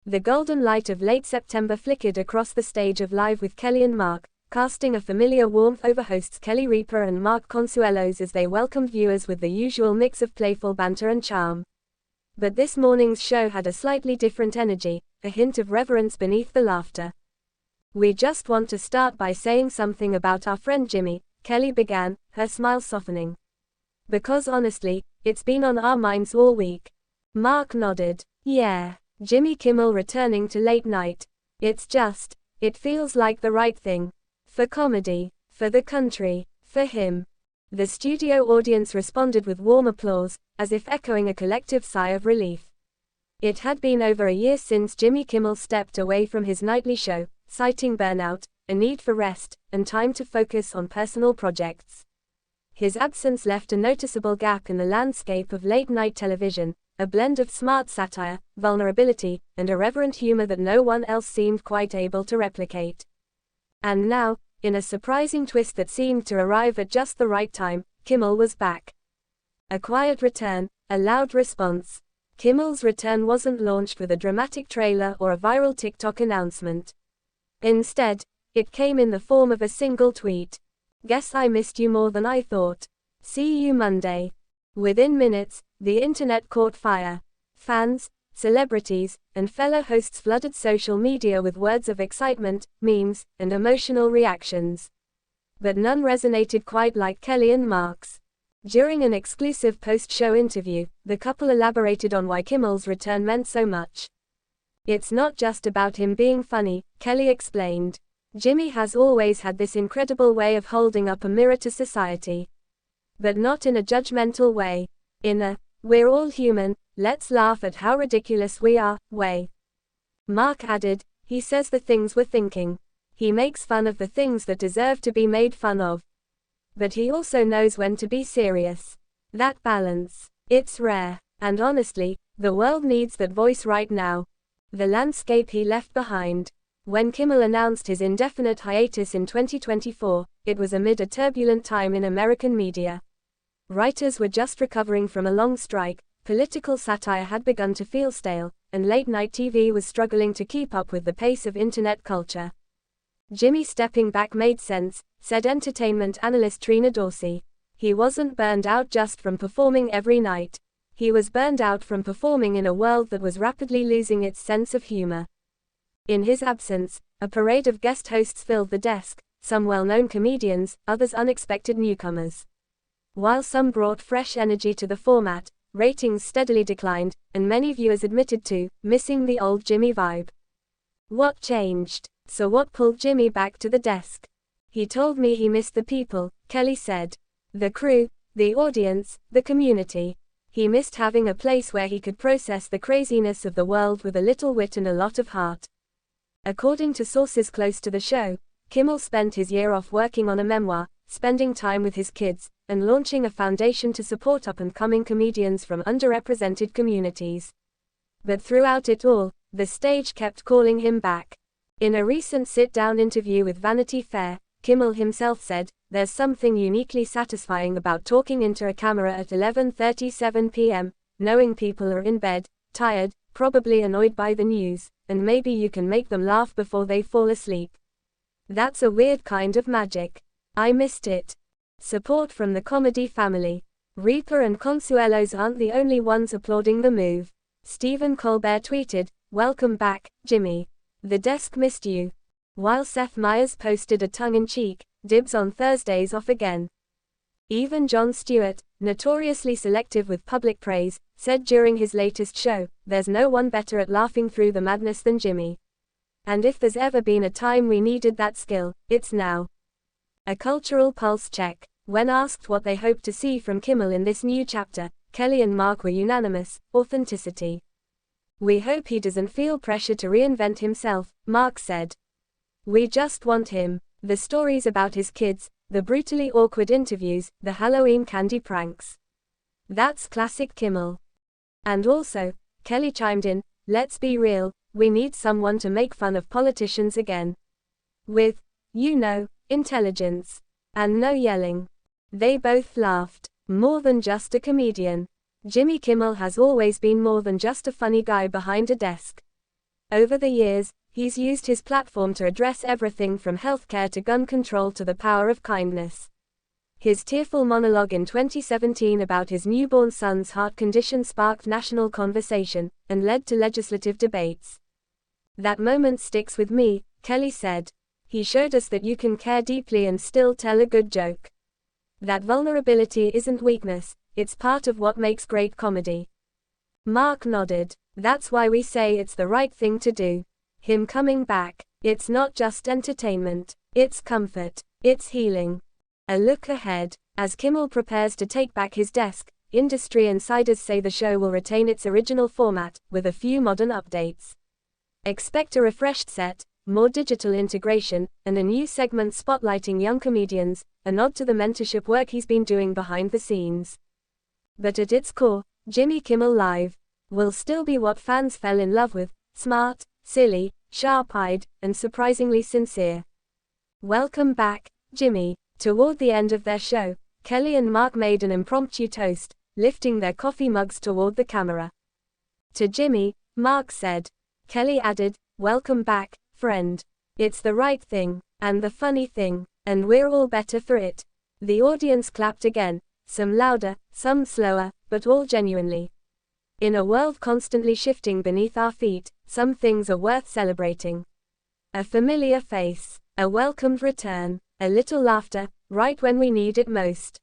The golden light of late September flickered across the stage of Live with Kelly and Mark, casting a familiar warmth over hosts Kelly Ripa and Mark Consuelos as they welcomed viewers with the usual mix of playful banter and charm. But this morning's show had a slightly different energy, a hint of reverence beneath the laughter. "We just want to start by saying something about our friend Jimmy," Kelly began, her smile softening. "Because honestly, it's been on our minds all week." Mark nodded. "Yeah, Jimmy Kimmel returning to late night. It feels like the right thing. For comedy, for the country, for him." The studio audience responded with warm applause, as if echoing a collective sigh of relief. It had been over a year since Jimmy Kimmel stepped away from his nightly show, citing burnout, a need for rest, and time to focus on personal projects. His absence left a noticeable gap in the landscape of late-night television, a blend of smart satire, vulnerability, and irreverent humor that no one else seemed quite able to replicate. And now, in a surprising twist that seemed to arrive at just the right time, Kimmel was back. A quiet return, a loud response. Kimmel's return wasn't launched with a dramatic trailer or a viral TikTok announcement. Instead, it came in the form of a single tweet. "Guess I missed you more than I thought. See you Monday." Within minutes, the internet caught fire. Fans, celebrities, and fellow hosts flooded social media with words of excitement, memes, and emotional reactions. But none resonated quite like Kelly and Mark's. During an exclusive post-show interview, the couple elaborated on why Kimmel's return meant so much. "It's not just about him being funny," Kelly explained. "Jimmy has always had this incredible way of holding up a mirror to society. But not in a judgmental way. In a, we're all human, let's laugh at how ridiculous we are, way." Mark added, "He says the things we're thinking. He makes fun of the things that deserve to be made fun of. But he also knows when to be serious. That balance, it's rare. And honestly, the world needs that voice right now." The landscape he left behind. When Kimmel announced his indefinite hiatus in 2024, it was amid a turbulent time in American media. Writers were just recovering from a long strike, political satire had begun to feel stale, and late-night TV was struggling to keep up with the pace of internet culture. Jimmy stepping back made sense, said entertainment analyst Trina Dorsey. He wasn't burned out just from performing every night. He was burned out from performing in a world that was rapidly losing its sense of humor. In his absence, a parade of guest hosts filled the desk, some well-known comedians, others unexpected newcomers. While some brought fresh energy to the format, ratings steadily declined, and many viewers admitted to missing the old Jimmy vibe. What changed? So what pulled Jimmy back to the desk? "He told me he missed the people," Kelly said. "The crew, the audience, the community. He missed having a place where he could process the craziness of the world with a little wit and a lot of heart." According to sources close to the show, Kimmel spent his year off working on a memoir, spending time with his kids, and launching a foundation to support up-and-coming comedians from underrepresented communities. But throughout it all, the stage kept calling him back. In a recent sit-down interview with Vanity Fair, Kimmel himself said, "There's something uniquely satisfying about talking into a camera at 11:37 p.m., knowing people are in bed, tired, probably annoyed by the news, and maybe you can make them laugh before they fall asleep. That's a weird kind of magic. I missed it." Support from the comedy family. Ripa and Consuelos aren't the only ones applauding the move. Stephen Colbert tweeted, "Welcome back, Jimmy. The desk missed you." While Seth Meyers posted a tongue-in-cheek, "Dibs on Thursdays off again." Even Jon Stewart, notoriously selective with public praise, said during his latest show, "There's no one better at laughing through the madness than Jimmy. And if there's ever been a time we needed that skill, it's now." A cultural pulse check. When asked what they hoped to see from Kimmel in this new chapter, Kelly and Mark were unanimous: authenticity. "We hope he doesn't feel pressure to reinvent himself," Mark said. "We just want him. The stories about his kids, the brutally awkward interviews, the Halloween candy pranks. That's classic Kimmel." And also, Kelly chimed in, "Let's be real, we need someone to make fun of politicians again. With, intelligence. And no yelling." They both laughed. More than just a comedian. Jimmy Kimmel has always been more than just a funny guy behind a desk. Over the years, he's used his platform to address everything from healthcare to gun control to the power of kindness. His tearful monologue in 2017 about his newborn son's heart condition sparked national conversation and led to legislative debates. "That moment sticks with me," Kelly said. "He showed us that you can care deeply and still tell a good joke. That vulnerability isn't weakness, it's part of what makes great comedy." Mark nodded. "That's why we say it's the right thing to do. Him coming back, it's not just entertainment, it's comfort, it's healing." A look ahead. As Kimmel prepares to take back his desk, industry insiders say the show will retain its original format, with a few modern updates. Expect a refreshed set, more digital integration, and a new segment spotlighting young comedians, a nod to the mentorship work he's been doing behind the scenes. But at its core, Jimmy Kimmel Live will still be what fans fell in love with: smart, silly, sharp-eyed, and surprisingly sincere. Welcome back, Jimmy. Toward the end of their show, Kelly and Mark made an impromptu toast, lifting their coffee mugs toward the camera. To Jimmy, Mark said. Kelly added, "Welcome back, friend. It's the right thing, and the funny thing, and we're all better for it." The audience clapped again, some louder, some slower, but all genuinely. In a world constantly shifting beneath our feet, some things are worth celebrating. A familiar face, a welcomed return, a little laughter, right when we need it most.